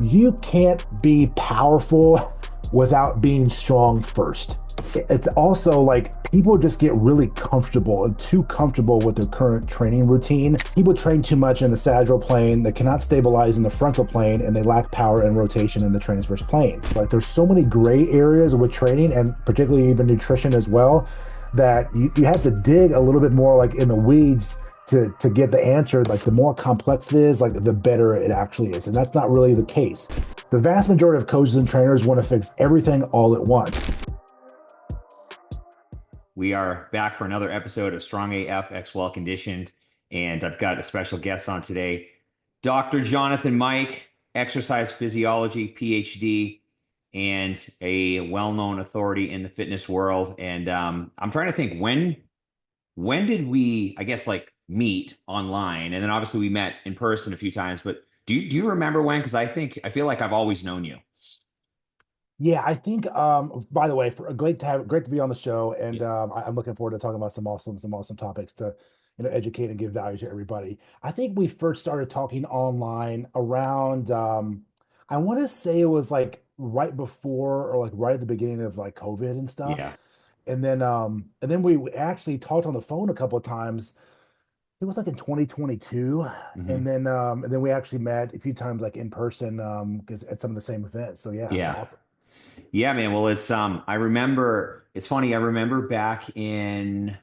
you can't be powerful without being strong first. It's also like people just get really comfortable and too comfortable with their current training routine. People train too much in the sagittal plane, they cannot stabilize in the frontal plane, and they lack power and rotation in the transverse plane. Like there's so many gray areas with training and particularly even nutrition as well that you have to dig a little bit more like in the weeds to get the answer. Like the more complex it is, like the better it actually is. And that's not really the case. The vast majority of coaches and trainers want to fix everything all at once. We are back for another episode of Strong AF X Well Conditioned, and I've got a special guest on today, Dr. Jonathan Mike, exercise physiology PhD, and a well-known authority in the fitness world. And I'm trying to think when did we, I guess, like meet online, and then obviously we met in person a few times. But do you remember when? Because I feel like I've always known you. Yeah, I think by the way, great to be on the show. Yeah, And I'm looking forward to talking about some awesome topics to educate and give value to everybody. I think we first started talking online around I want to say it was like right before or like right at the beginning of like COVID and stuff. yeah. And then we actually talked on the phone a couple of times. It was like in 2022. Hmm. And then we actually met a few times like in person because at some of the same events. So yeah, it's Yeah. awesome. Yeah, man. Well, I remember it's funny, I remember back in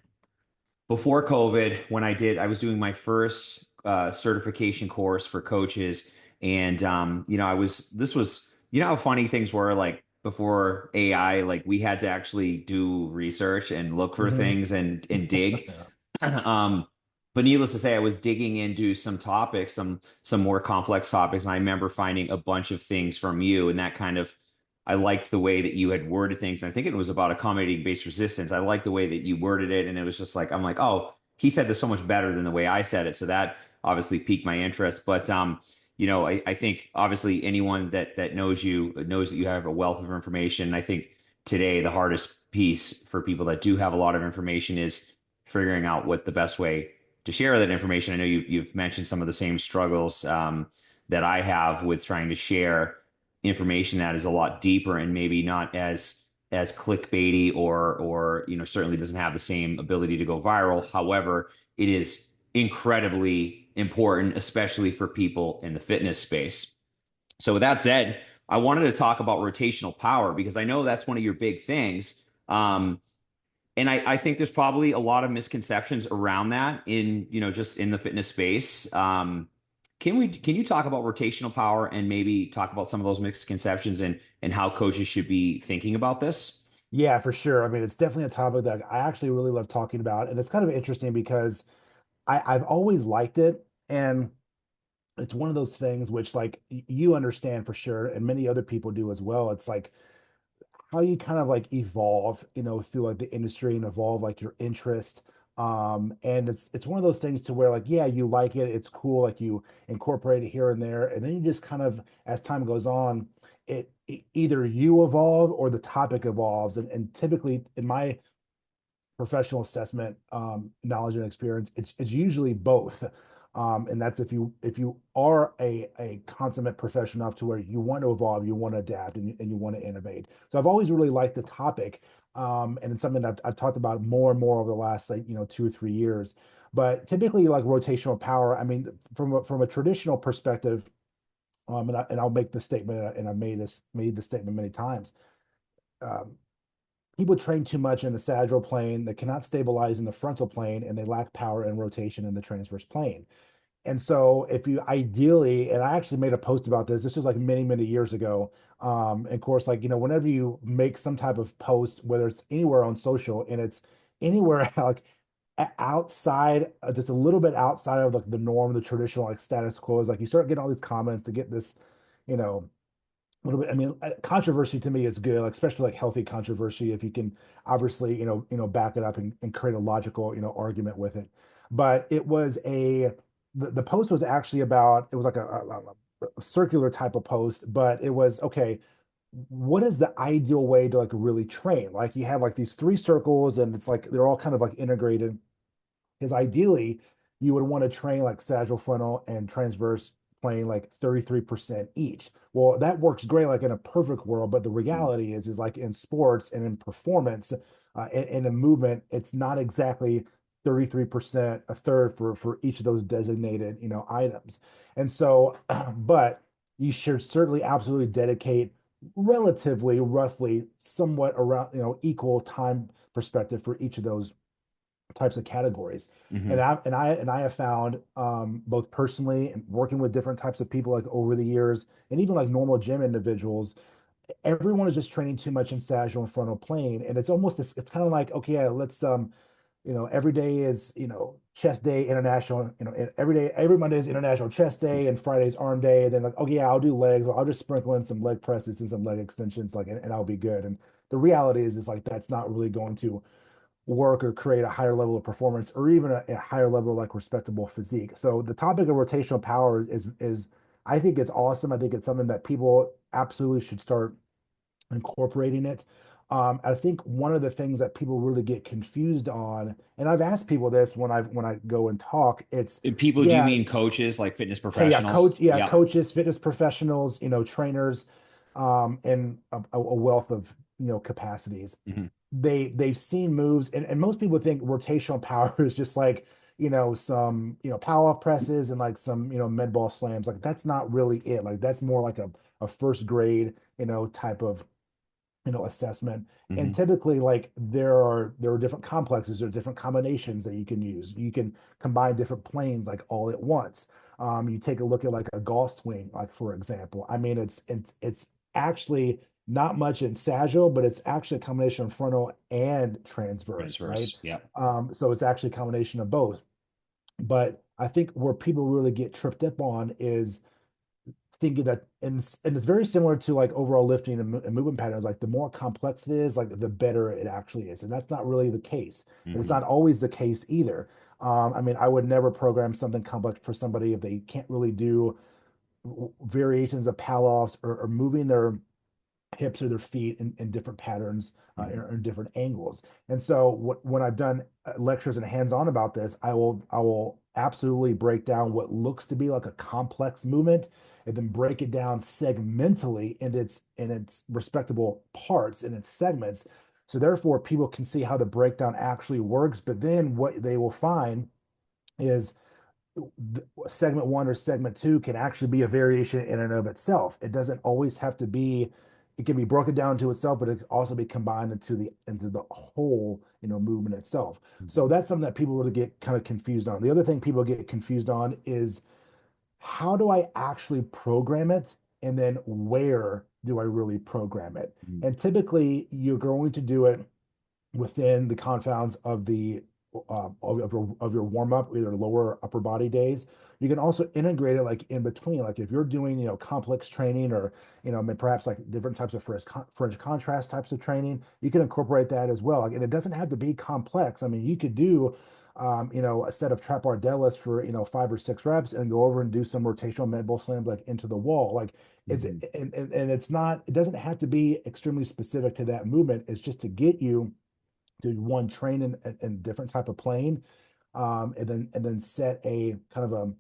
before COVID when I was doing my first certification course for coaches. And I was this was how funny things were like before AI, like we had to actually do research and look for Hmm. things and dig. Um, but needless to say, I was digging into some topics, some more complex topics, and I remember finding a bunch of things from you, and that kind of I liked the way that you had worded things. And I think it was about accommodating base resistance. I liked the way that you worded it, and it was just like I'm like, oh, he said this so much better than the way I said it. So that obviously piqued my interest. But I think obviously anyone that knows you knows that you have a wealth of information. I think today the hardest piece for people that do have a lot of information is figuring out what the best way to share that information. I know you've mentioned some of the same struggles that I have with trying to share information that is a lot deeper and maybe not as clickbaity or certainly doesn't have the same ability to go viral. However, it is incredibly important, especially for people in the fitness space. So with that said, I wanted to talk about rotational power because I know that's one of your big things. And I think there's probably a lot of misconceptions around that in, just in the fitness space. Can you talk about rotational power and maybe talk about some of those misconceptions and how coaches should be thinking about this? Yeah, for sure. I mean, it's definitely a topic that I actually really love talking about. And it's kind of interesting because I've always liked it. And it's one of those things which, like, you understand for sure, and many other people do as well. It's like how you kind of like evolve, through like the industry and evolve like your interest. And it's one of those things to where like, yeah, you like it, it's cool, like you incorporate it here and there, and then you just kind of, as time goes on, either you evolve or the topic evolves. And typically in my professional assessment, knowledge and experience, it's usually both. And that's if you are a consummate professional enough to where you want to evolve, you want to adapt, and you want to innovate. So I've always really liked the topic, and it's something that I've talked about more and more over the last, like, 2 or 3 years. But typically, like rotational power, I mean, from a traditional perspective, and I'll make the statement, and I've made this statement many times. Um, People train too much in the sagittal plane, they cannot stabilize in the frontal plane, and they lack power and rotation in the transverse plane. And so, if you ideally, and I actually made a post about this, this was like many, many years ago. And of course, like, whenever you make some type of post, whether it's anywhere on social and it's anywhere like outside, just a little bit outside of like the norm, the traditional like status quo, is like you start getting all these comments to get this, you know, little bit. I mean, controversy to me is good, like, especially like healthy controversy if you can obviously, back it up and create a logical, argument with it. But it was the post was actually about, it was like a circular type of post, but it was okay. What is the ideal way to like really train? Like you have like these three circles, and it's like they're all kind of like integrated. Because ideally, you would want to train like sagittal, frontal, and transverse playing like 33% each. Well, that works great, like in a perfect world, but the reality is like in sports and in performance, in a movement, it's not exactly 33%, a third for each of those designated, items. And so, but you should certainly absolutely dedicate relatively roughly somewhat around, equal time perspective for each of those types of categories. And Hmm. I have found, both personally and working with different types of people like over the years, and even like normal gym individuals, everyone is just training too much in sagittal and frontal plane, and it's almost this. It's kind of like, okay, yeah, let's every day is, chest day international, every day, every Monday is international chest day and Friday's arm day. And then like, okay, yeah, I'll do legs. Well, I'll just sprinkle in some leg presses and some leg extensions, like, and I'll be good. And the reality is like, that's not really going to work or create a higher level of performance or even a higher level of like respectable physique. So the topic of rotational power is I think it's awesome. I think it's something that people absolutely should start incorporating it. I think one of the things that people really get confused on, and I've asked people this when I go and talk, it's People, do you yeah, mean coaches, like fitness okay, yeah, professionals? Yep. coaches, fitness professionals, trainers, and a wealth of capacities. Hmm. They've seen moves, and most people think rotational power is just like some power off presses and like some med ball slams. Like that's not really it. Like that's more like a first grade type of assessment. And Hmm. typically like there are different complexes or different combinations that you can use. You can combine different planes like all at once. You take a look at like a golf swing, like for example. I mean, it's actually not much in sagittal, but it's actually a combination of frontal and transverse, right? Transverse. Yep. So it's actually a combination of both. But I think where people really get tripped up on is thinking that, and it's very similar to like overall lifting and movement patterns. Like the more complex it is, like the better it actually is, and that's not really the case. And it's Hmm. not always the case either. I mean, I would never program something complex for somebody if they can't really do variations of pal-offs or moving their hips or their feet in different patterns, Hmm. in different angles. And so when I've done lectures and hands-on about this, I will absolutely break down what looks to be like a complex movement and then break it down segmentally in its respectable parts in its segments. So therefore people can see how the breakdown actually works. But then what they will find is segment one or segment two can actually be a variation in and of itself. It doesn't always have to be, it can be broken down to itself, but it can also be combined into the whole, movement itself. So that's something that people really get kind of confused on. The other thing people get confused on is how do I actually program it? And then where do I really program it? Hmm. And typically you're going to do it within the confounds of the of your warm up, either lower or upper body days. You can also integrate it like in between, like if you're doing complex training or perhaps like different types of French contrast types of training, you can incorporate that as well. Like, and it doesn't have to be complex. I mean, you could do a set of trap bar deadlifts for 5 or 6 reps and go over and do some rotational med ball slams like into the wall. Like it's Hmm. and it's not, it doesn't have to be extremely specific to that movement. It's just to get you to one train in different type of plane, and then set a kind of a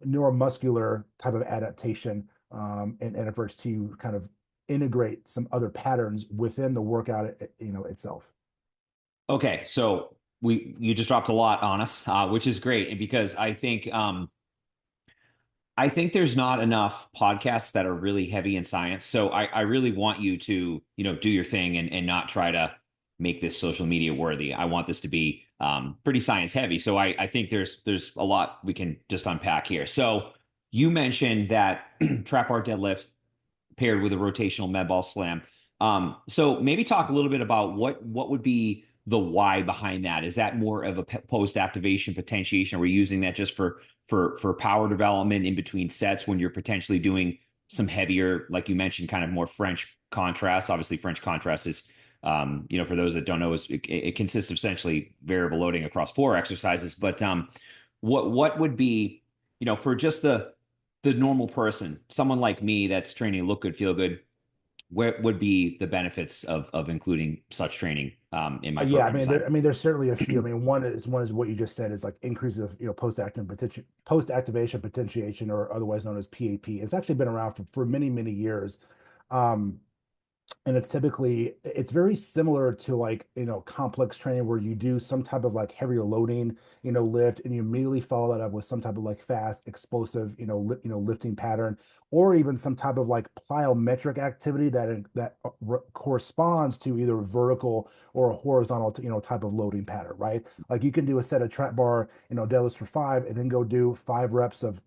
neuromuscular type of adaptation, and efforts to kind of integrate some other patterns within the workout itself. Okay, so we you just dropped a lot on us, which is great, and because I think there's not enough podcasts that are really heavy in science. So I really want you to, do your thing and not try to make this social media worthy. I want this to be pretty science heavy. So I think there's a lot we can just unpack here. So you mentioned that trap bar deadlift paired with a rotational med ball slam. So maybe talk a little bit about what would be the why behind that. Is that more of a post activation potentiation? Are we using that just for power development in between sets when you're potentially doing some heavier, like you mentioned, kind of more French contrast? Obviously, French contrast is, for those that don't know, it consists of essentially variable loading across 4 exercises. But what would be, for just the normal person, someone like me that's training look good, feel good, what would be the benefits of including such training in my Yeah, program design? I mean, there's certainly a few. I mean, one is what you just said is like increases of post activation potentiation, or otherwise known as PAP. It's actually been around for many many years. Um, and it's very similar to like complex training where you do some type of like heavier loading lift, and you immediately follow that up with some type of like fast explosive lifting pattern, or even some type of like plyometric activity corresponds to either vertical or a horizontal type of loading pattern, right? Like you can do a set of trap bar deadlifts for 5 and then go do 5 reps of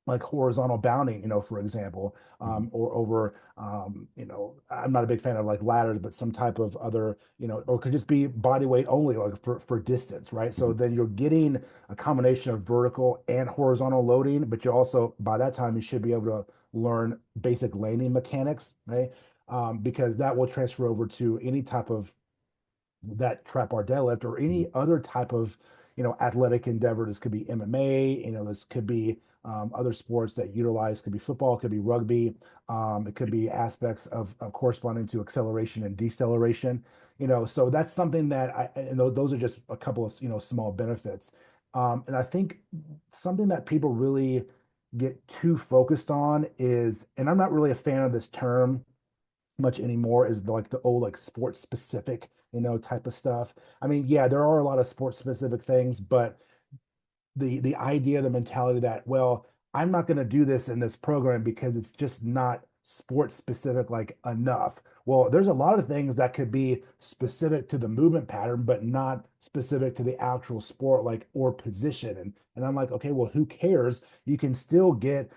like horizontal bounding, for example, Mhm. or over, I'm not a big fan of like ladders, but some type of other, or it could just be body weight only, like for distance, right? So Mhm. then you're getting a combination of vertical and horizontal loading, but you also, by that time, you should be able to learn basic landing mechanics, right? Because that will transfer over to any type of that trap bar deadlift or Mhm. any other type of athletic endeavor. This could be MMA, this could be other sports that utilize, could be football, could be rugby, it could be aspects of corresponding to acceleration and deceleration. So that's something that those are just a couple of small benefits. And I think something that people really get too focused on is, and I'm not really a fan of this term much anymore, is like the old like sports specific type of stuff. I mean, yeah, there are a lot of sports specific things, but the idea, the mentality that, well, I'm not going to do this in this program because it's just not sports specific like enough. Well, there's a lot of things that could be specific to the movement pattern but not specific to the actual sport, like, or position. And I'm like, okay, well, who cares? You can still get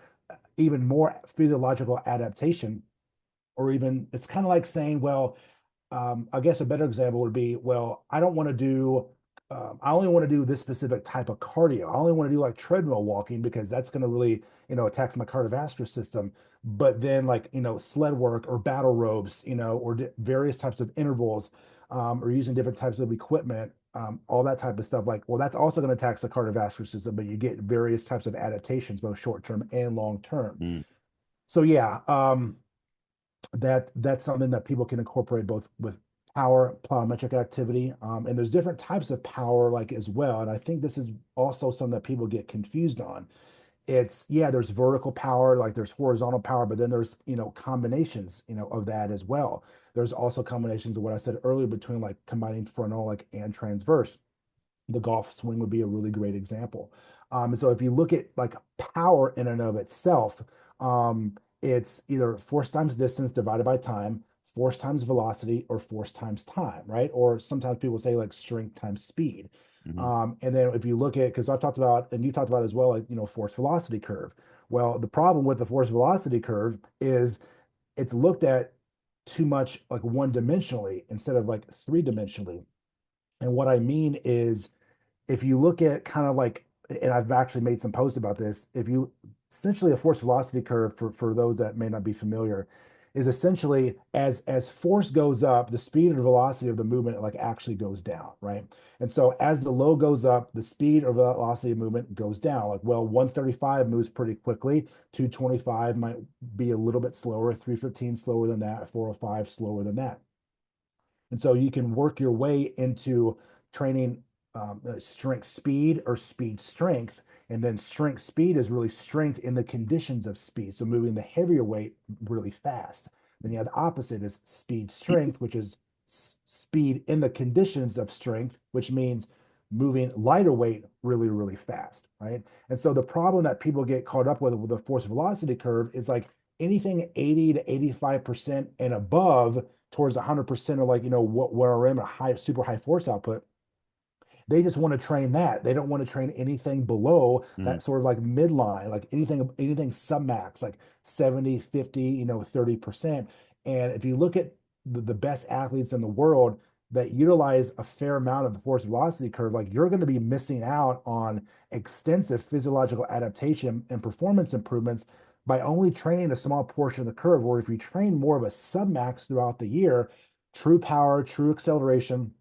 even more physiological adaptation. Or even, it's kind of like saying, well, I guess a better example would be, well, I only want to do this specific type of cardio. I only want to do like treadmill walking because that's going to really, tax my cardiovascular system. But then like, sled work or battle ropes, or various types of intervals, or using different types of equipment, all that type of stuff. Like, well, that's also going to tax the cardiovascular system, but you get various types of adaptations, both short term and long term. Mhm. So yeah, that's something that people can incorporate both with power plyometric activity, and there's different types of power like as well, and I think this is also something that people get confused on. It's, yeah, there's vertical power, like there's horizontal power, but then there's combinations of that as well. There's also combinations of what I said earlier between like combining frontal like and transverse. The golf swing would be a really great example. So if you look at like power in and of itself, it's either force times distance divided by time, force times velocity, or force times time, right? Or sometimes people say like strength times speed. Mhm. And then if you look at, because I've talked about, and you talked about as well, like, force velocity curve. Well, the problem with the force velocity curve is it's looked at too much like one dimensionally instead of like three dimensionally. And what I mean is, if you look at kind of like, and I've actually made some posts about this, if you essentially a force velocity curve for those that may not be familiar, is essentially as force goes up, the speed and velocity of the movement like actually goes down, right? And so as the load goes up, the speed or velocity of movement goes down. Like, well, 135 moves pretty quickly, 225 might be a little bit slower, 315 slower than that, 405 slower than that. And so you can work your way into training strength speed or speed strength. And then strength speed is really strength in the conditions of speed. So moving the heavier weight really fast. Then you have the opposite is speed strength, which is speed in the conditions of strength, which means moving lighter weight really, really fast, right? And so the problem that people get caught up with the force velocity curve is like anything 80 to 85% and above towards 100% of like where I am a high super high force output. They just want to train that. They don't want to train anything below Mhm. that sort of like midline, like anything sub max, like 70, 50, 30%. And if you look at the best athletes in the world that utilize a fair amount of the force velocity curve, like you're going to be missing out on extensive physiological adaptation and performance improvements by only training a small portion of the curve. Or if you train more of a sub max throughout the year, true power, true acceleration,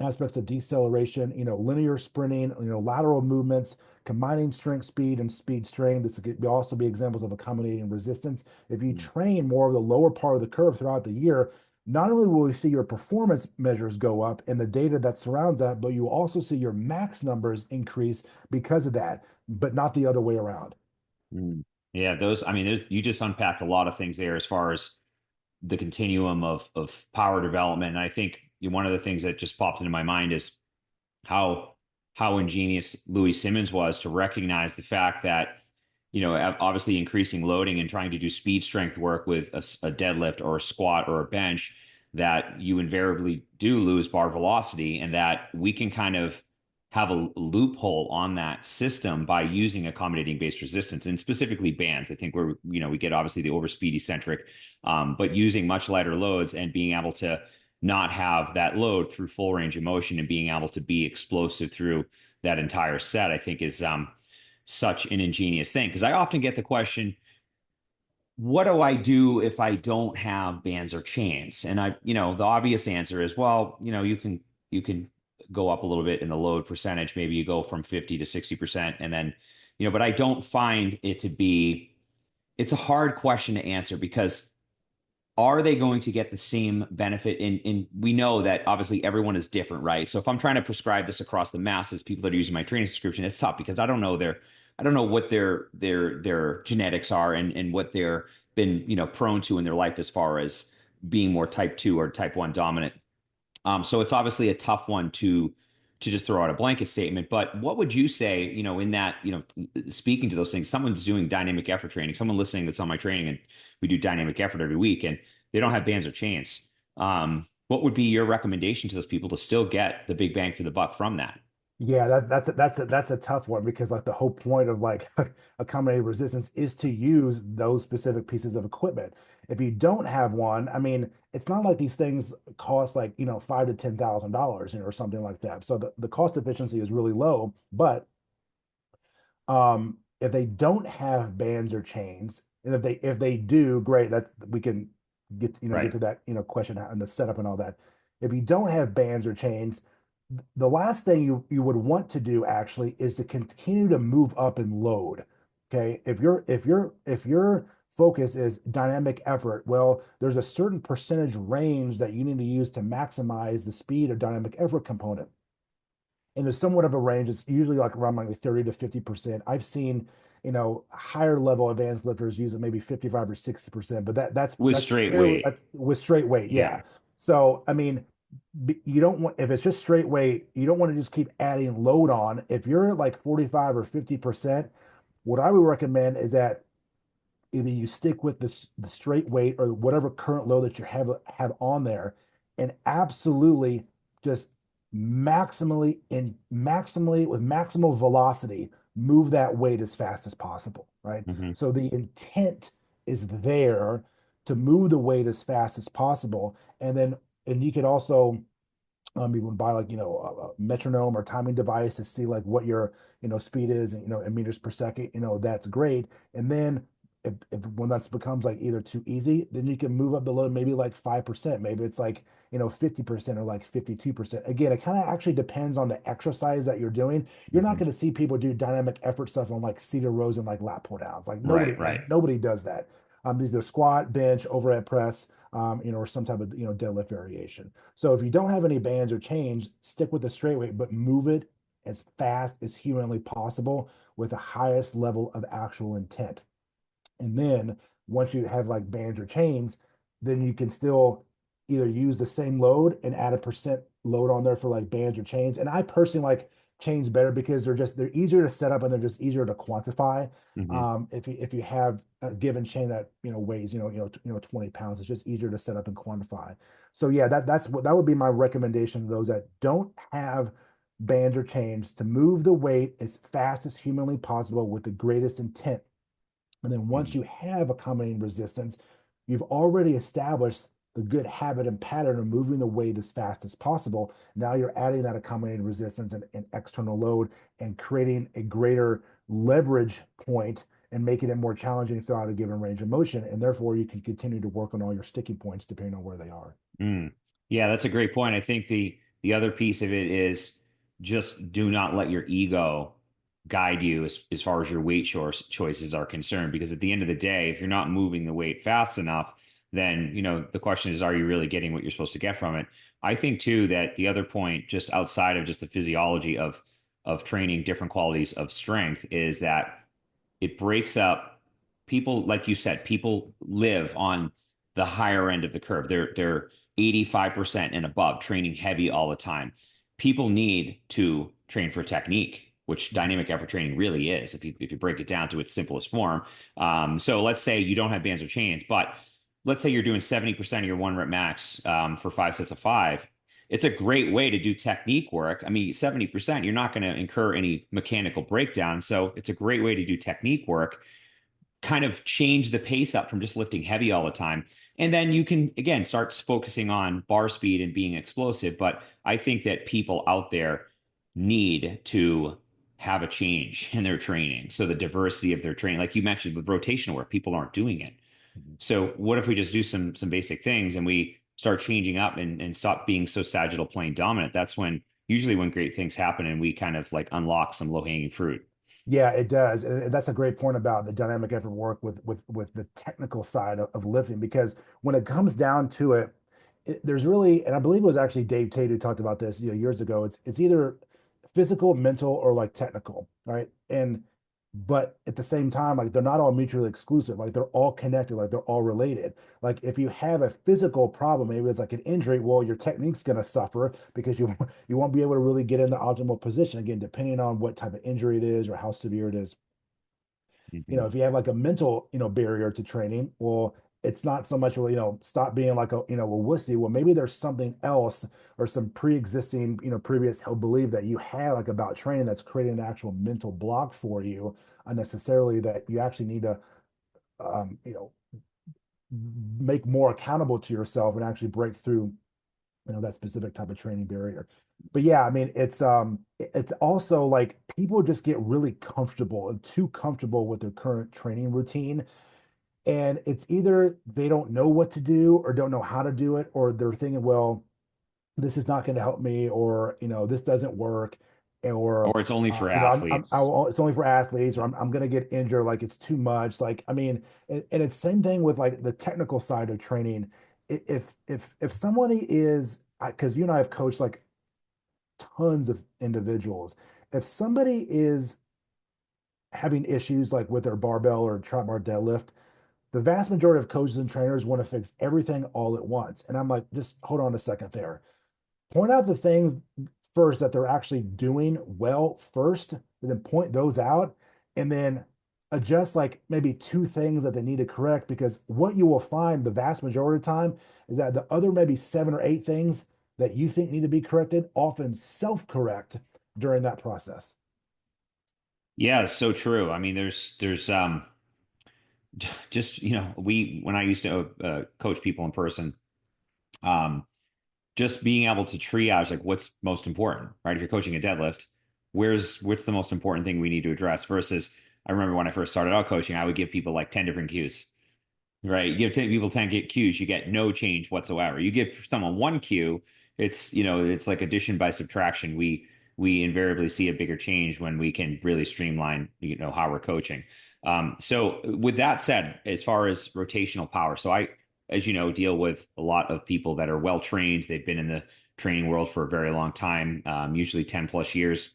aspects of deceleration, linear sprinting, lateral movements, combining strength, speed, and speed strength. This could also be examples of accommodating resistance. If you Mm, train more of the lower part of the curve throughout the year, not only will you see your performance measures go up and the data that surrounds that, but you also see your max numbers increase because of that, but not the other way around. mm. Yeah, those, I mean, there's, you just unpacked a lot of things there as far as the continuum of power development. And I think one of the things that just popped into my mind is how how ingenious Louis Simmons was to recognize the fact that, obviously increasing loading and trying to do speed strength work with a deadlift or a squat or a bench, that you invariably do lose bar velocity, and that we can kind of have a loophole on that system by using accommodating base resistance and specifically bands. I think we're, we get obviously the overspeed eccentric, but using much lighter loads and being able to not have that load through full range of motion and being able to be explosive through that entire set, I think is such an ingenious thing. Because I often get the question, what do I do if I don't have bands or chains? And the obvious answer is, well, you can go up a little bit in the load percentage. Maybe you go from 50 to 60%. And then, but I don't find it to be, it's a hard question to answer because are they going to get the same benefit in we know that obviously everyone is different, right? So if I'm trying to prescribe this across the masses, people that are using my training subscription, it's tough because I don't know what their genetics are and what they're been, prone to in their life as far as being more type 2 or type 1 dominant. So it's obviously a tough one to just throw out a blanket statement. But what would you say, in that, speaking to those things, someone's doing dynamic effort training, someone listening that's on my training, and we do dynamic effort every week, and they don't have bands or chains. What would be your recommendation to those people to still get the big bang for the buck from that? Yeah, that's a tough one because like the whole point of like accommodated resistance is to use those specific pieces of equipment. If you don't have one, I mean, it's not like these things cost like, $5,000 to $10,000, or something like that. So the cost efficiency is really low. But if they don't have bands or chains, and if they do, great. That's we can get Right. to that question and the setup and all that. If you don't have bands or chains, the last thing you would want to do actually is to continue to move up in load. Okay, if your focus is dynamic effort, well, there's a certain percentage range that you need to use to maximize the speed of dynamic effort component, and there's somewhat of a range. It's usually like around like 30 to 50%. I've seen, higher level advanced lifters use it maybe 55 or 60%, but that's With that's straight fairly weight. that's with straight weight, yeah. Yeah. So I mean, you don't want, if it's just straight weight, you don't want to just keep adding load on. If you're at like 45 or 50%, what I would recommend is that either you stick with the straight weight or whatever current load that you have on there, and absolutely just maximally with maximal velocity move that weight as fast as possible, right? Hmm. So the intent is there to move the weight as fast as possible, and you could also you would buy like a metronome or timing device to see like what your speed is, and in meters per second. That's great. And then if when that becomes like either too easy, then you can move up the load maybe like 5%. Maybe it's like 50% or like 52%. Again, it kind of actually depends on the exercise that you're doing. You're not Hmm. going to see people do dynamic effort stuff on like cedar rows and like lat pull downs. Like Right, nobody right. nobody does that. These are squat, bench, overhead press, or some type of deadlift variation. So if you don't have any bands or chains, stick with the straight weight, but move it as fast as humanly possible with the highest level of actual intent. And then once you have like bands or chains, then you can still either use the same load and add a percent load on there for like bands or chains. And I personally like chains better because they're easier to set up and they're just easier to quantify. Hmm. If you have a given chain that weighs 20 pounds, it's just easier to set up and quantify. So yeah, that would be my recommendation to those that don't have bands or chains, to move the weight as fast as humanly possible with the greatest intent. And then once you have accommodating resistance, you've already established the good habit and pattern of moving the weight as fast as possible. Now you're adding that accommodating resistance and external load and creating a greater leverage point and making it more challenging throughout a given range of motion. And therefore, you can continue to work on all your sticking points depending on where they are. Mm. Yeah, that's a great point. I think the other piece of it is just do not let your ego guide you as far as your choices are concerned. Because at the end of the day, if you're not moving the weight fast enough, then, the question is, are you really getting what you're supposed to get from it? I think too that the other point, just outside of just the physiology of training different qualities of strength, is that it breaks up people, like you said, people live on the higher end of the curve. They're 85% and above, training heavy all the time. People need to train for technique, which dynamic effort training really is, if you break it down to its simplest form. So let's say you don't have bands or chains, but let's say you're doing 70% of your one rep max for 5 sets of 5. It's a great way to do technique work. I mean, 70%, you're not going to incur any mechanical breakdown. So it's a great way to do technique work, kind of change the pace up from just lifting heavy all the time. And then you can, again, start focusing on bar speed and being explosive. But I think that people out there need to have a change in their training. So the diversity of their training, like you mentioned with rotational work, people aren't doing it. Mhm. So what if we just do some basic things and we start changing up and stop being so sagittal plane dominant? That's when usually when great things happen and we kind of like unlock some low hanging fruit. Yeah, it does. And that's a great point about the dynamic effort work with the technical side of lifting, because when it comes down to it, there's really, and I believe it was actually Dave Tate who talked about this, years ago. It's either physical, mental, or like technical, right? And but at the same time, like they're not all mutually exclusive. Like they're all connected, like they're all related. Like if you have a physical problem, maybe it's like an injury, well, your technique's going to suffer because you won't be able to really get in the optimal position, again, depending on what type of injury it is or how severe it is. Mhm. If you have like a mental, barrier to training, well, it's not so much, well, stop being like a wussy. Well, maybe there's something else or some pre-existing, previous held belief that you have like about training that's creating an actual mental block for you unnecessarily, that you actually need to, um, you know, make more accountable to yourself and actually break through, that specific type of training barrier. But yeah, I mean, it's also like people just get really comfortable and too comfortable with their current training routine, and it's either they don't know what to do or don't know how to do it, or they're thinking, well, this is not going to help me, or this doesn't work, or Or it's only for I athletes. it's only for athletes, or I'm going to get injured, like it's too much. Like, I mean, and it's same thing with like the technical side of training. If somebody is, because you and I have coached like tons of individuals, if somebody is having issues like with their barbell or trap bar deadlift, the vast majority of coaches and trainers want to fix everything all at once. And I'm like, just hold on a second there. Point out the things first that they're actually doing well first, and then point those out, and then adjust like maybe two things that they need to correct. Because what you will find the vast majority of the time is that the other maybe 7 or 8 things that you think need to be corrected often self-correct during that process. Yeah, it's so true. I mean, there's just, we when I used to coach people in person, um just being able to triage like what's most important, right? If you're coaching a deadlift, what's the most important thing we need to address versus I remember when I first started out coaching, I would give people like 10 different cues. Right. You give 10 people 10 cues, you get no change whatsoever. You give someone one cue, it's like addition by subtraction. We invariably see a bigger change when we can really streamline, how we're coaching. So with that said, as far as rotational power, so I, as you know, deal with a lot of people that are well trained. They've been in the training world for a very long time, usually 10 plus years.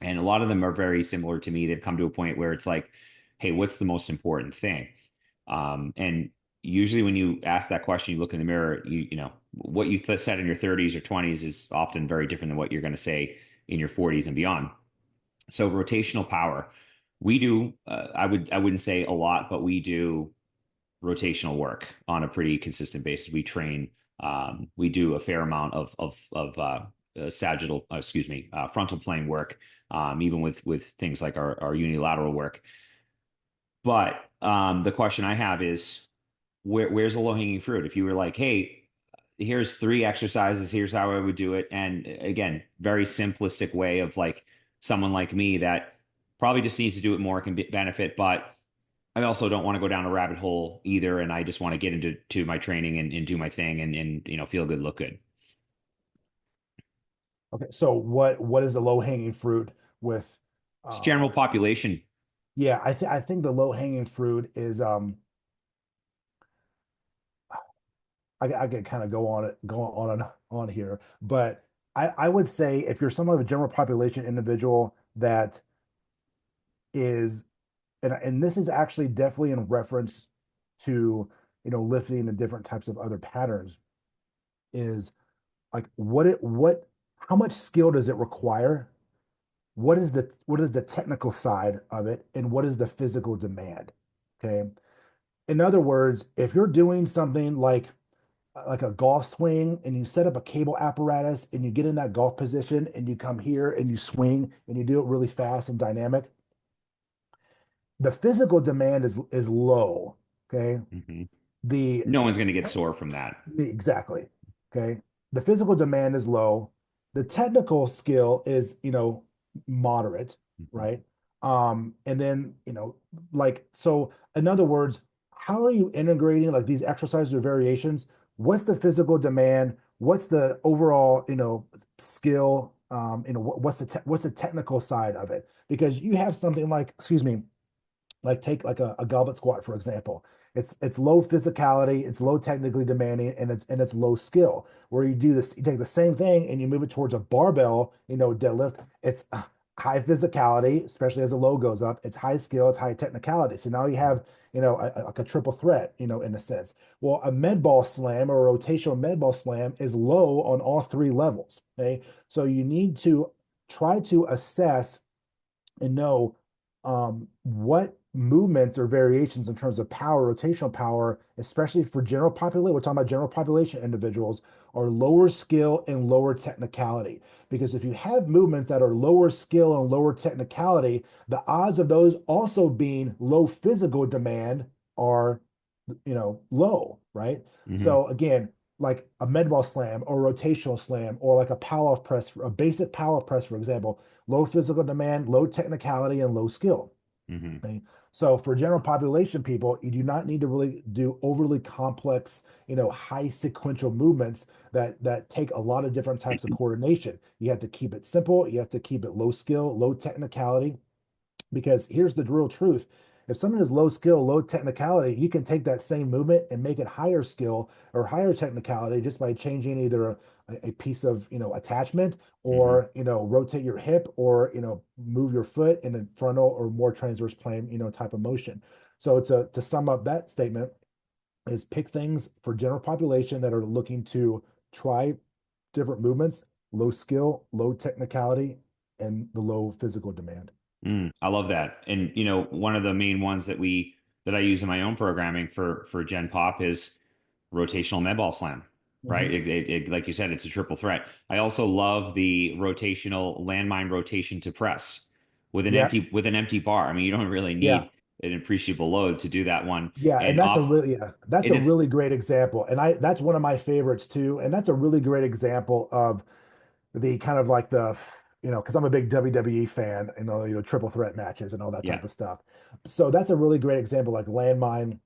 And a lot of them are very similar to me. They've come to a point where it's like, hey, what's the most important thing? And usually when you ask that question, you look in the mirror, what you said in your 30s or 20s is often very different than what you're going to say in your 40s and beyond. So rotational power, we do, I wouldn't say a lot, but we do rotational work on a pretty consistent basis. We train, we do a fair amount of sagittal, excuse me, frontal plane work, even with things like our unilateral work. But the question I have is, where's the low hanging fruit? If you were like, hey, here's 3 exercises, here's how I would do it, and again, very simplistic way of like someone like me that probably just needs to do it more can benefit, but I also don't want to go down a rabbit hole either, and I just want to get into my training and do my thing and feel good, look good. Okay, so what is the low hanging fruit with It's general population. Yeah, I think the low hanging fruit is I could kind of go on and on here, but I would say if you're somewhat of a general population individual that is, and this is actually definitely in reference to, lifting and different types of other patterns, is like what how much skill does it require? What is the technical side of it, and what is the physical demand? Okay. In other words, if you're doing something like a golf swing and you set up a cable apparatus and you get in that golf position and you come here and you swing and you do it really fast and dynamic, the physical demand is low. Okay. Hmm. The No one's going to get sore from that. Exactly. Okay. The physical demand is low. The technical skill is, moderate, Hmm. right? And then, so in other words, how are you integrating like these exercises or variations? What's the physical demand? What's the overall, skill? What's the technical side of it? Because you have something like, excuse me, like take like a goblet squat, for example. It's low physicality, it's low technically demanding, and it's low skill. Where you do this, you take the same thing and you move it towards a barbell, deadlift. It's high physicality, especially as the low goes up. It's high skill, it's high technicality. So now you have, like a triple threat, in a sense. Well, a med ball slam or a rotational med ball slam is low on all three levels. Okay. So you need to try to assess and know what movements or variations in terms of power, rotational power, especially for general population, we're talking about general population individuals, are lower skill and lower technicality. Because if you have movements that are lower skill and lower technicality, the odds of those also being low physical demand are, low, right? Hmm. So again, like a med ball slam or rotational slam or like a power press, a basic power press, for example, low physical demand, low technicality, and low skill. Hmm. Okay. So for general population people, you do not need to really do overly complex, high sequential movements that take a lot of different types of coordination. You have to keep it simple. You have to keep it low skill, low technicality, because here's the real truth. If someone is low skill, low technicality, you can take that same movement and make it higher skill or higher technicality just by changing either a piece of, attachment, Hmm. or, rotate your hip, or, move your foot in a frontal or more transverse plane, type of motion. So to sum up that statement is pick things for general population that are looking to try different movements, low skill, low technicality, and the low physical demand. I love that. And one of the main ones that I use in my own programming for Gen Pop is rotational med ball slam, right? Mhm. Like you said, it's a triple threat. I also love the rotational landmine rotation to press Yeah, with an empty bar. I mean, you don't really yeah, need an appreciable load to do that one. yeah, and And off, that's and a it's really great example, and I that's one of my favorites too, and that's a really great example of the kind of like the, because I'm a big WWE fan, triple threat matches and all that yeah. type of stuff. So that's a really great example, like landmine,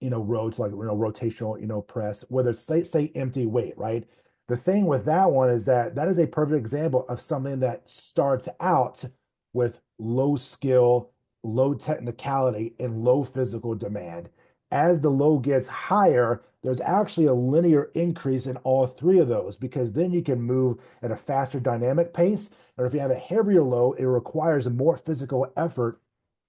roads, like, rotational, press, whether it's say empty weight, right? The thing with that one is that that is a perfect example of something that starts out with low skill, low technicality, and low physical demand. As the load gets higher, there's actually a linear increase in all three of those, because then you can move at a faster dynamic pace. Or if you have a heavier load, it requires more physical effort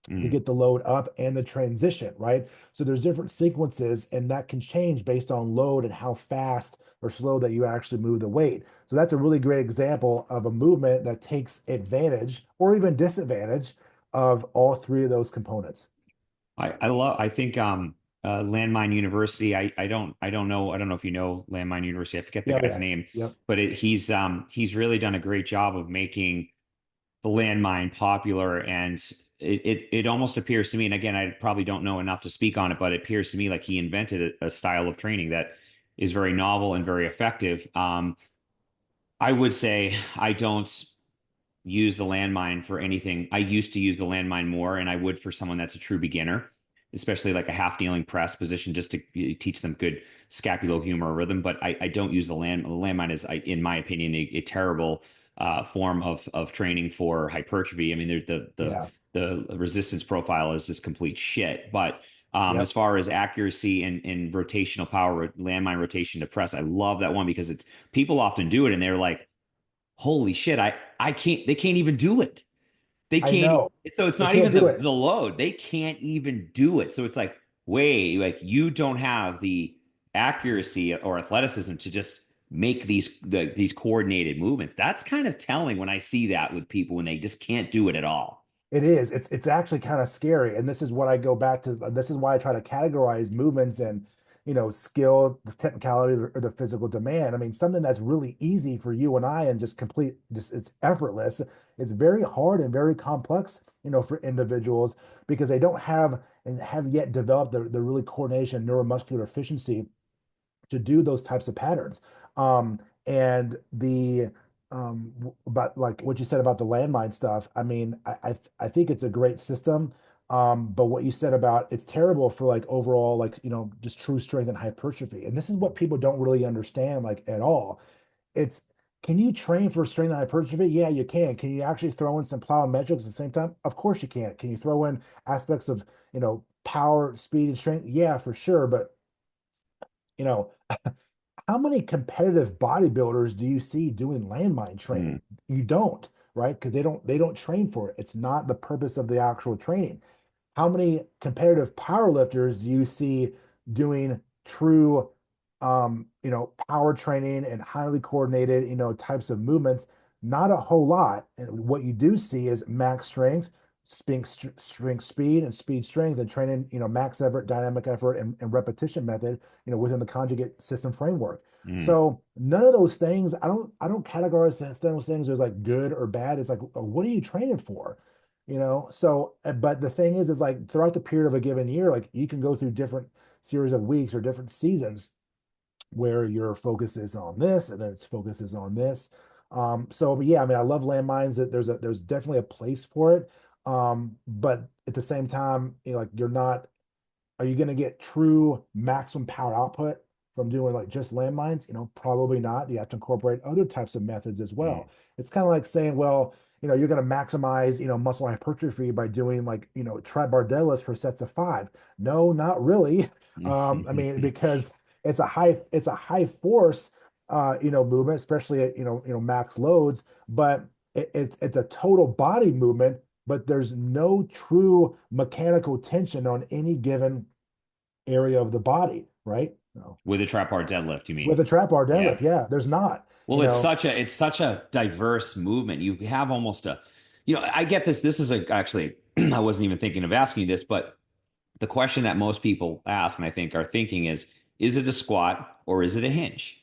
to Mm. get the load up and the transition, right? So there's different sequences, and that can change based on load and how fast or slow that you actually move the weight. So that's a really great example of a movement that takes advantage or even disadvantage of all three of those components. I think Landmine University, I don't know if you know Landmine University. I forget the Yeah, guy's yeah, name, yep. but he's really done a great job of making the landmine popular, and it almost appears to me, and again, I probably don't know enough to speak on it, but it appears to me like he invented a style of training that is very novel and very effective. I would say I don't use the landmine for anything. I used to use the landmine more, and I would for someone that's a true beginner, especially like a half kneeling press position, just to teach them good scapulohumeral rhythm. But I don't use the landmine is, in my opinion, a terrible. form of training for hypertrophy. I mean, there's Yeah. the resistance profile is just complete shit. But as Yep. far as accuracy and rotational power, landmine rotation to press, I love that one because it's people often do it and they're like, holy shit, I can't, they can't even do it. They I can't. know. So it's They not can't even do the it. load. They can't even do it. So it's like, wait, like you don't have the accuracy or athleticism to just make these coordinated movements. That's kind of telling when I see that with people when they just can't do it at all. It is. It's actually kind of scary. And this is what I go back to. This is why I try to categorize movements and, skill, the technicality, or the physical demand. I mean, something that's really easy for you and I and just complete, just it's effortless. It's very hard and very complex, for individuals because they don't have and have yet developed the really coordination, neuromuscular efficiency to do those types of patterns. And the About like what you said about the landmine stuff, I mean, I think it's a great system. But what you said about it's terrible for like overall, like, just true strength and hypertrophy. And this is what people don't really understand, like at all. It's can you train for strength and hypertrophy? Yeah, you can. Can you actually throw in some plyometrics at the same time? Of course you can. Can you throw in aspects of, power, speed, and strength? Yeah, for sure. But you know, how many competitive bodybuilders do you see doing landmine Mm, training? You don't, right? Because they don't train for it. It's not the purpose of the actual training. How many competitive powerlifters do you see doing true, power training and highly coordinated, types of movements? Not a whole lot. And what you do see is max strength, strength speed, and speed strength, and training, max effort, dynamic effort, and repetition method, within the conjugate system framework. mm, So none of those things, I don't categorize those things as like good or bad. It's like, what are you training for? So but the thing is like throughout the period of a given year, like you can go through different series of weeks or different seasons where your focus is on this and then its focus is on this. So but yeah, I mean, I love landmines. That there's definitely a place for it. But at the same time, like you're not are you going to get true maximum power output from doing like just landmines? Probably not. You have to incorporate other types of methods as mm, well. It's kind of like saying, well, you're going to maximize, muscle hypertrophy by doing like, trap-bar deadlifts for sets of five. No, not really. I mean, mm. because it's a high force, movement, especially at, max loads, but it's a total body movement, but there's no true mechanical tension on any given area of the body, right? No. With a trap bar deadlift, you mean? With a trap bar Yeah. deadlift, yeah, there's not. Well, it's such a diverse movement. You have almost a, I get this. This is a actually I wasn't even thinking of asking you this, but the question that most people ask, and I think are thinking is it a squat or is it a hinge?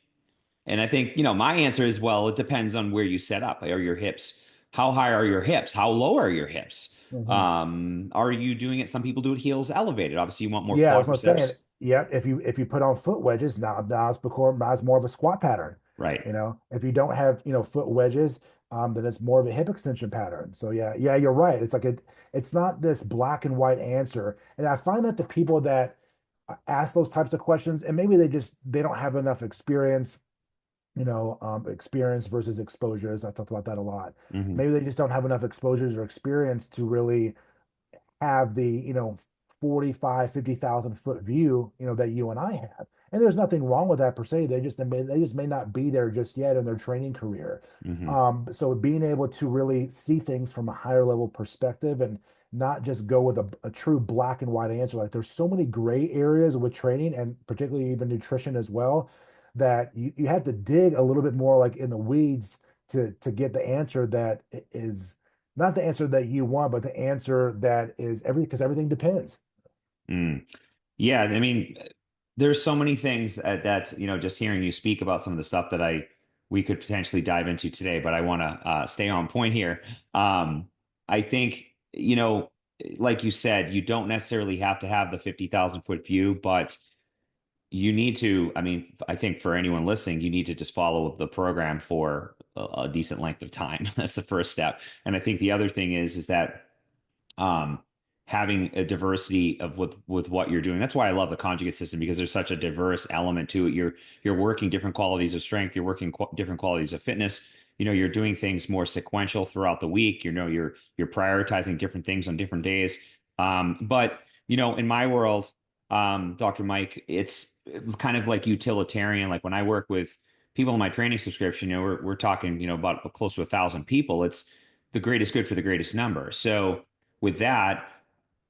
And I think, my answer is, well, it depends on where you set up. Are your hips, how high are your hips? How low are your hips? Mhm. Are you doing it? Some people do it heels elevated. Obviously, you want more Yeah, I was not saying, quadriceps. yeah, if you put on foot wedges, now it's more of a squat pattern. Right. If you don't have, foot wedges, then it's more of a hip extension pattern. So yeah, you're right. It's not this black and white answer. And I find that the people that ask those types of questions, and maybe they don't have enough experience, experience versus exposures. I talked about that a lot. Hmm. Maybe they just don't have enough exposures or experience to really have the 45, 50,000 foot view that you and I have. And there's nothing wrong with that per se. They just may not be there just yet in their training career. Hmm. So being able to really see things from a higher level perspective and not just go with a true black and white answer. Like there's so many gray areas with training and particularly even nutrition as well, that you have to dig a little bit more like in the weeds to get the answer that is not the answer that you want, but the answer that is everything, because everything depends. Mm. Yeah, I mean, there's so many things that, just hearing you speak about some of the stuff that we could potentially dive into today, but I want to stay on point here. I think, like you said, you don't necessarily have to have the 50,000 foot view, but you need to, I mean, I think for anyone listening, you need to just follow the program for a decent length of time. That's the first step. And I think the other thing is that um, having a diversity of with what you're doing. That's why I love the conjugate system because there's such a diverse element to it. You're working different qualities of strength. You're working different qualities of fitness. you're doing things more sequential throughout the week. You're prioritizing different things on different days. But in my world, Dr. Mike, it's kind of like utilitarian. Like when I work with people in my training subscription, we're talking, about close to 1,000 people. It's the greatest good for the greatest number. So with that,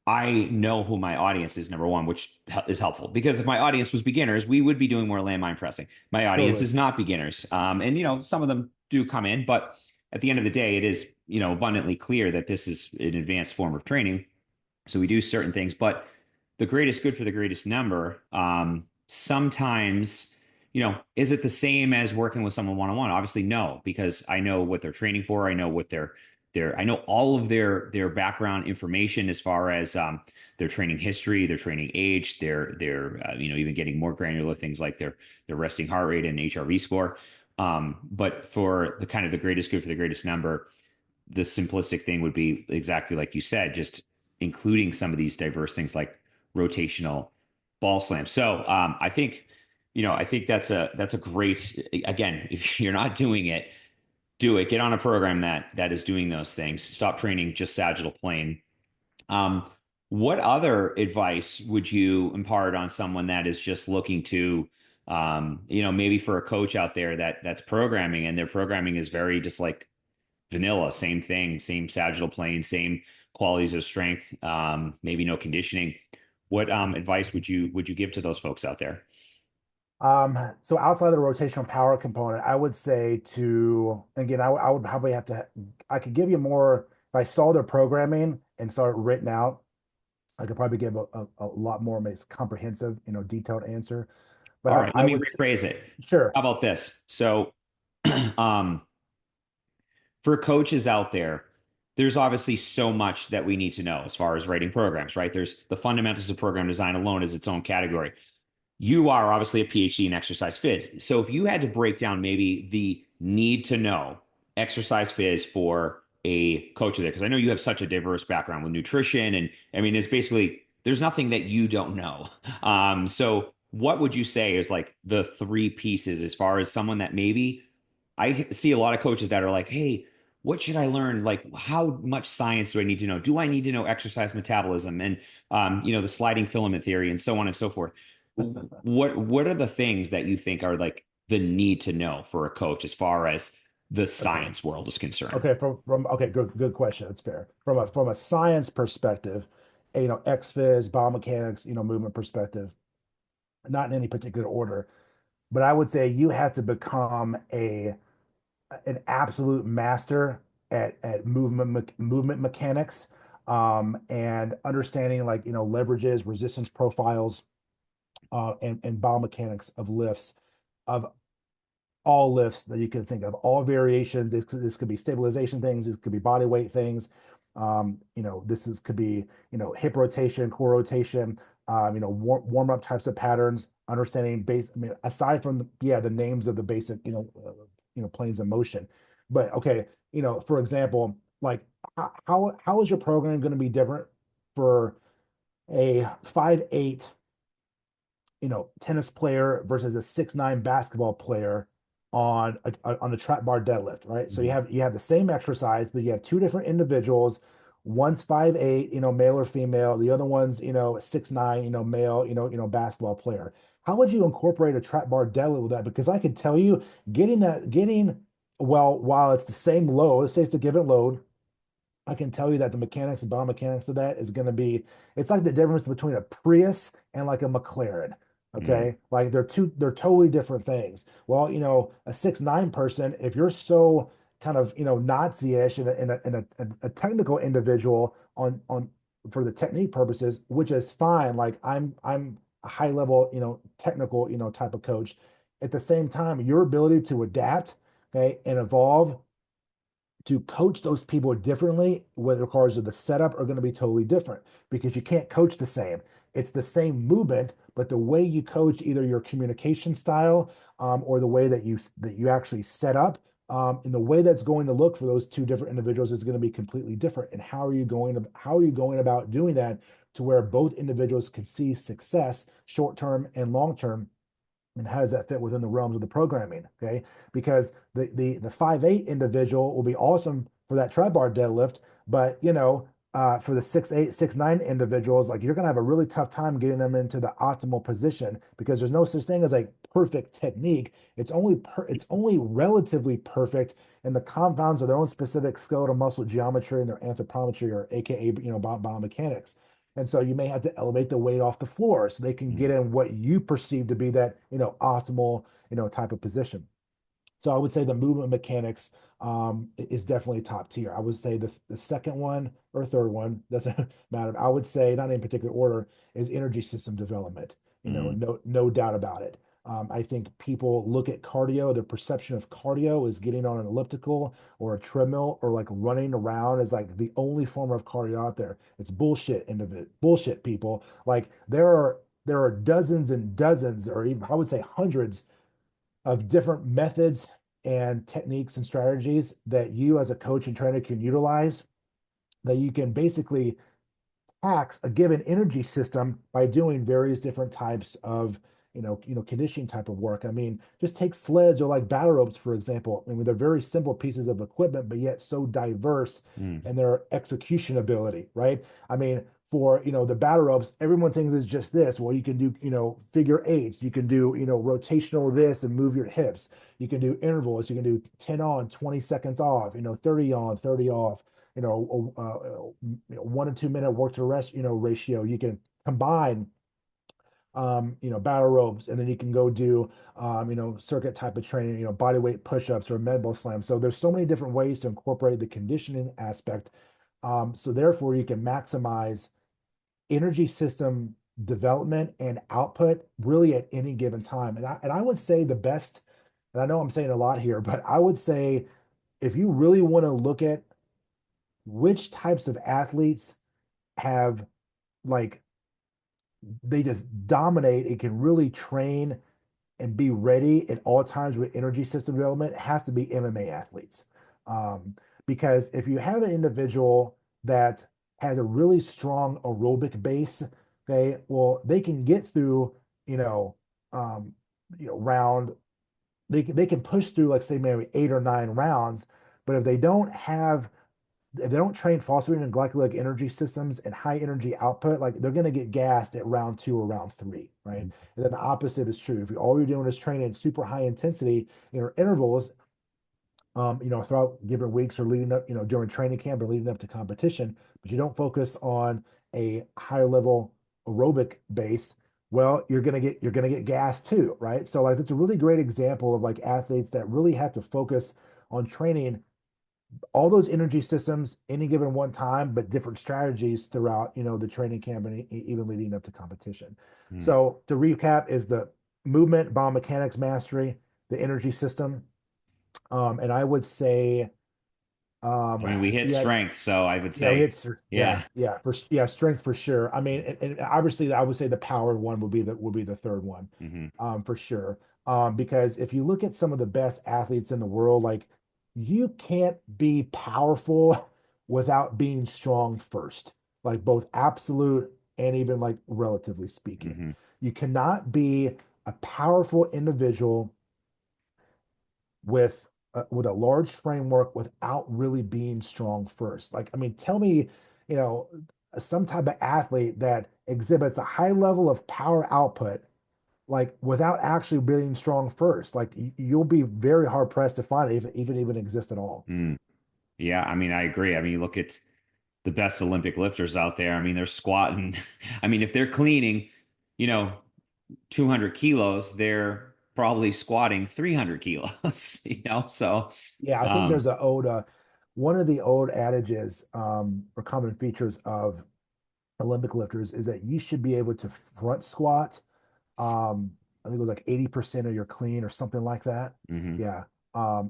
I know who my audience is, number one, which is helpful because if my audience was beginners, we would be doing more landmine pressing. My audience Totally. is not beginners. And, some of them do come in, but at the end of the day, it is, abundantly clear that this is an advanced form of training. So we do certain things, but the greatest good for the greatest number, sometimes, is it the same as working with someone one-on-one? Obviously, no, because I know what they're training for. I know what I know all of their background information as far as their training history, their training age, their even getting more granular things like their resting heart rate and HRV score. But for the kind of the greatest good for the greatest number, the simplistic thing would be exactly like you said, just including some of these diverse things like rotational ball slam. So I think that's a great, again, if you're not doing it, do it. Get on a program that is doing those things. Stop training just sagittal plane. Um, what other advice would you impart on someone that is just looking to, maybe for a coach out there that's programming and their programming is very just like vanilla, same thing, same sagittal plane, same qualities of strength, maybe no conditioning. What advice would you give to those folks out there? So outside of the rotational power component, I would say to, again, I would probably have to, I could give you more, if I saw their programming and saw it written out, I could probably give a lot more comprehensive, detailed answer. But All right, let I me would, rephrase it. sure. How about this? So, um, for coaches out there, there's obviously so much that we need to know as far as writing programs, right? There's the fundamentals of program design alone is its own category. You are obviously a PhD in exercise phys. So if you had to break down maybe the need to know exercise phys for a coach there, because I know you have such a diverse background with nutrition, and I mean, it's basically there's nothing that you don't know. So what would you say is like the three pieces as far as someone that maybe I see a lot of coaches that are like, hey, what should I learn? Like, how much science do I need to know? Do I need to know exercise metabolism and the sliding filament theory and so on and so forth? What are the things that you think are like the need to know for a coach as far as the Okay. science world is concerned? Okay. From okay, good question. That's fair. From a science perspective, XPhys, biomechanics, movement perspective, not in any particular order, but I would say you have to become an absolute master at movement mechanics, and understanding like leverages, resistance profiles, and biomechanics of lifts, of all lifts that you can think of, all variations. This could be stabilization things, this could be body weight things. Could be, hip rotation, core rotation, warm up types of patterns, understanding base. I mean, aside from the names of the basic, planes of motion. But okay, for example, like how is your program going to be different for a 5'8" tennis player versus a 6'9" basketball player on a trap bar deadlift, right? So you Mhm. have the same exercise, but you have two different individuals. One's 5'8", male or female. The other one's, 6'9", male, basketball player. How would you incorporate a trap bar deadlift with that? Because I can tell you, well, while it's the same load, let's say it's a given load, I can tell you that the mechanics and biomechanics of that is going to be, it's like the difference between a Prius and like a McLaren. Mhm. Okay. Like they're totally different things. Well, a 6'9" person, if you're so kind of, Nazi-ish and a technical individual for the technique purposes, which is fine. Like I'm a high level, technical, type of coach. At the same time, your ability to adapt, okay, and evolve to coach those people differently with regards to the setup are going to be totally different because you can't coach the same. It's the same movement, but the way you coach either your communication style, or the way that you actually set up, and the way that's going to look for those two different individuals is going to be completely different. And how are you going about doing that to where both individuals can see success short term and long term And how does that fit within the realms of the programming? Okay, because the 5'8" individual will be awesome for that tri-bar deadlift, but for the 6'8", 6'9" individuals, like you're gonna have a really tough time getting them into the optimal position because there's no such thing as a perfect technique. It's only relatively perfect in the confounds of their own specific skeletal muscle geometry and their anthropometry, or AKA biomechanics. And so you may have to elevate the weight off the floor so they can get Mm, in what you perceive to be that, optimal, type of position. So I would say the movement mechanics is definitely top tier. I would say the second one or third one doesn't matter. I would say, not in particular order, is energy system development. mm, No doubt about it. I think people look at cardio, their perception of cardio is getting on an elliptical or a treadmill or like running around is like the only form of cardio out there. It's bullshit, bullshit, people. Like there are dozens and dozens, or even I would say hundreds of different methods and techniques and strategies that you as a coach and trainer can utilize, that you can basically hacks a given energy system by doing various different types of conditioning type of work. I mean, just take sleds or like battle ropes, for example. I mean, they're very simple pieces of equipment, but yet so diverse mm, in their execution ability, right? I mean, for the battle ropes, everyone thinks it's just this. Well, you can do figure eights, you can do rotational this and move your hips. You can do intervals, you can do 10 on, 20 seconds off, 30 on, 30 off, 1 to 2 minute work to rest, ratio. You can combine, battle ropes, and then you can go do, circuit type of training, body weight push-ups or med ball slams. So there's so many different ways to incorporate the conditioning aspect. So therefore you can maximize energy system development and output really at any given time. And I would say the best, and I know I'm saying a lot here, but I would say if you really want to look at which types of athletes have, like, they just dominate and can really train and be ready at all times with energy system development, it has to be MMA athletes. Um, because if you have an individual that has a really strong aerobic base, okay, well, they can get through, you know, round, they can push through, like, say, maybe 8 or 9 rounds, but if they don't train phosphate and glycolytic energy systems and high energy output, like they're going to get gassed at round two or round three, right? mm, And then the opposite is true. If all you're doing is training super high intensity, intervals, throughout given weeks or leading up, during training camp or leading up to competition, but you don't focus on a higher level aerobic base, well, you're gonna get gassed too, right? So like it's a really great example of like athletes that really have to focus on training all those energy systems any given one time, but different strategies throughout, the training camp and even leading up to competition. mm. So to recap is the movement, biomechanics mastery, the energy system. And I would say, I mean, we hit yeah, strength, so I would yeah, say, yeah, yeah. yeah, strength for sure. I mean, and obviously, I would say the power one would be the third one, Hmm. for sure. Because if you look at some of the best athletes in the world, like you can't be powerful without being strong first, like both absolute and even like relatively speaking. Hmm. You cannot be a powerful individual with a large framework without really being strong first. Like, I mean, tell me, you know, some type of athlete that exhibits a high level of power output, like without actually being strong first. Like, you'll be very hard pressed to find it if it even exist at all. Mm. Yeah, I mean, I agree. I mean, you look at the best Olympic lifters out there. I mean, they're squatting. I mean, if they're cleaning, you know, 200 kilos, they're probably squatting 300 kilos, So, Yeah, I think um, there's a old one of the old adages, or common features of Olympic lifters is that you should be able to front squat, I think it was like 80% of your clean or something like that. mhm. Yeah.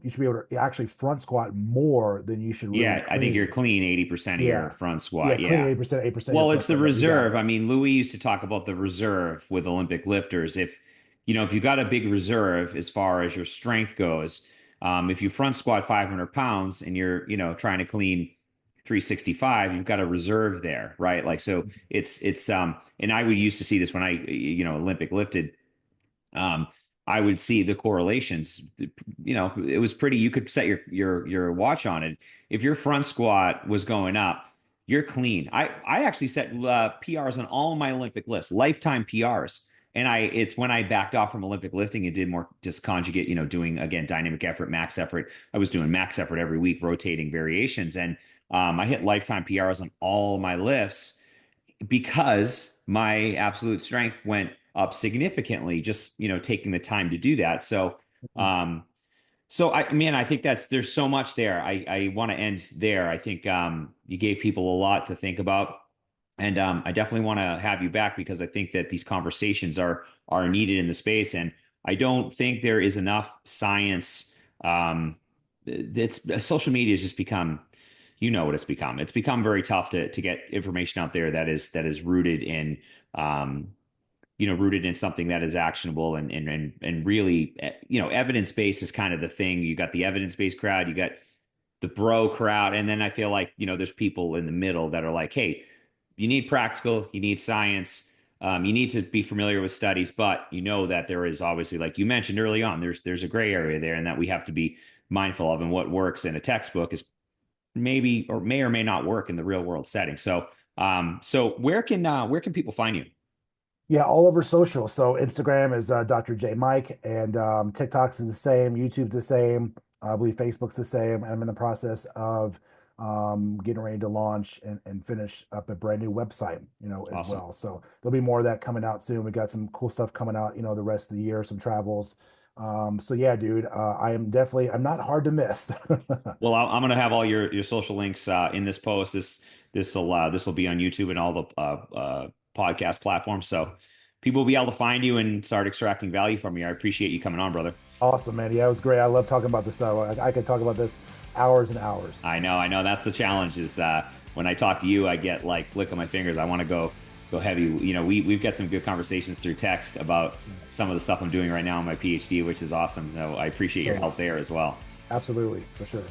You should be able to actually front squat more than you should really Yeah, I think you're clean. clean 80% of your Yeah. front Yeah. squat. Clean Yeah. 80%, 8% of your Well, front it's the squat. Yeah, you got reserve. it. I mean, Louis used to talk about the reserve with Olympic lifters. If you got a big reserve as far as your strength goes, if you front squat 500 pounds and you're, trying to clean 365, you've got a reserve there, right? Like, so and I would used to see this when I, Olympic lifted. I would see the correlations. It was pretty. You could set your watch on it. If your front squat was going up, you're clean. I actually set PRs on all my Olympic lists, lifetime PRs. And it's when I backed off from Olympic lifting and did more just conjugate, doing again dynamic effort, max effort. I was doing max effort every week, rotating variations, and I hit lifetime PRs on all my lifts because my absolute strength went up significantly just taking the time to do that. So um I think there's so much there. I want to end there. I think you gave people a lot to think about, and I definitely want to have you back because I think that these conversations are needed in the space, and I don't think there is enough science. It's social media has just become, what it's become. It's become very tough to get information out there that is rooted in um, rooted in something that is actionable and really, evidence based is kind of the thing. You got the evidence based crowd, you got the bro crowd, and then I feel like there's people in the middle that are like, hey, you need practical, you need science, you need to be familiar with studies, but that there is obviously, like you mentioned early on, there's a gray area there, and that we have to be mindful of. And what works in a textbook is maybe or may not work in the real world setting. So where can people find you? Yeah, all over social. So Instagram is Dr. J Mike, and TikTok's is the same, YouTube's the same. I believe Facebook's the same. And I'm in the process of getting ready to launch and finish up a brand new website, as Awesome. well. So there'll be more of that coming out soon. We got some cool stuff coming out, the rest of the year, some travels. So yeah, dude, I'm not hard to miss. Well, I'm gonna have all your social links in this post. This will be on YouTube and all the podcast platforms, so people will be able to find you and start extracting value from you. I appreciate you coming on, brother. Awesome, man. Yeah, it was great. I love talking about this stuff. I could talk about this hours and hours. I know. That's the challenge. Is when I talk to you, I get like lick on my fingers. I want to go heavy. We've got some good conversations through text about some of the stuff I'm doing right now in my PhD, which is awesome. So I appreciate your So, help there as well. absolutely, for sure.